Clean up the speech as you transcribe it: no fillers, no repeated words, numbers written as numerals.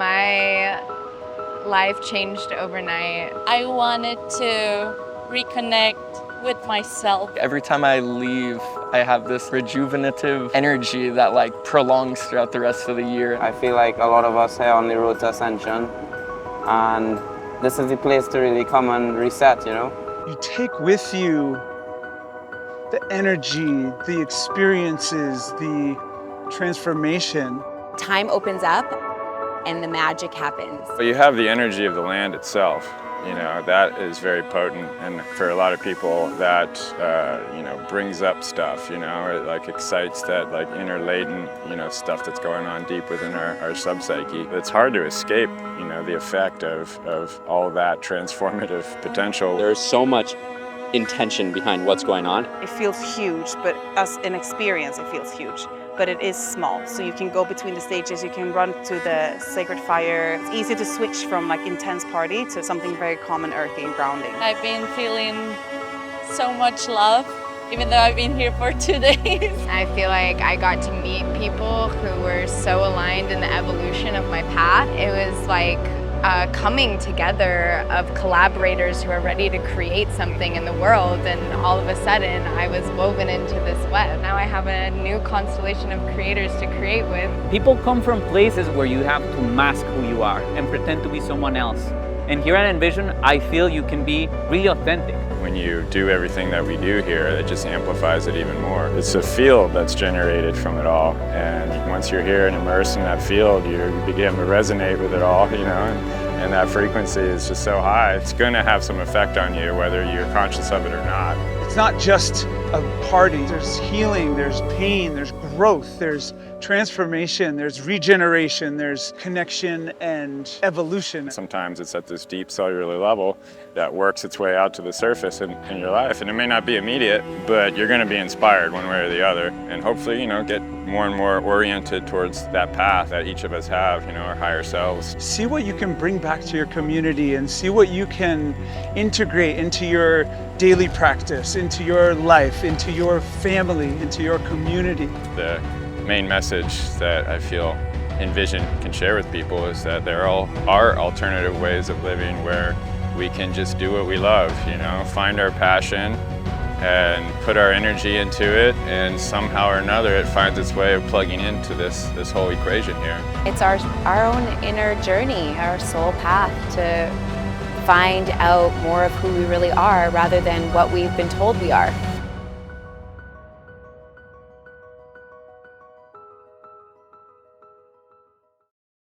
My life changed overnight. I wanted to reconnect with myself. Every time I leave, I have this rejuvenative energy that like prolongs throughout the rest of the year. I feel like a lot of us here on the road to ascension, and this is the place to really come and reset, you know? You take with you the energy, the experiences, the transformation. Time opens up and the magic happens. But you have the energy of the land itself. You know, that is very potent, and for a lot of people that, you know, brings up stuff, you know, or like excites that like inner latent, you know, stuff that's going on deep within our subpsyche. It's hard to escape, you know, the effect of all that transformative potential. There's so much intention behind what's going on. It feels huge, but as an experience, it feels huge. But it is small, so you can go between the stages, you can run to the sacred fire. It's easy to switch from like intense party to something very calm and earthy and grounding. I've been feeling so much love, even though I've been here for 2 days. I feel like I got to meet people who were so aligned in the evolution of my path. It was like a coming together of collaborators who are ready to create something in the world, and all of a sudden I was woven into this web. Now I have a new constellation of creators to create with. People come from places where you have to mask who you are and pretend to be someone else. And here at Envision, I feel you can be really authentic. When you do everything that we do here, it just amplifies it even more. It's a field that's generated from it all, and once you're here and immersed in that field, you begin to resonate with it all, you know, and that frequency is just so high. It's going to have some effect on you, whether you're conscious of it or not. It's not just a party. There's healing, there's pain, there's growth, there's transformation, there's regeneration, there's connection and evolution. Sometimes it's at this deep cellular level that works its way out to the surface in your life. And it may not be immediate, but you're going to be inspired one way or the other. And hopefully, you know, get more and more oriented towards that path that each of us have, you know, our higher selves. See what you can bring back to your community and see what you can integrate into your daily practice, into your life, into your family, into your community. The main message that I feel Envision can share with people is that there are alternative ways of living where we can just do what we love, you know, find our passion and put our energy into it, and somehow or another it finds its way of plugging into this whole equation here. It's our own inner journey, our soul path to find out more of who we really are rather than what we've been told we are.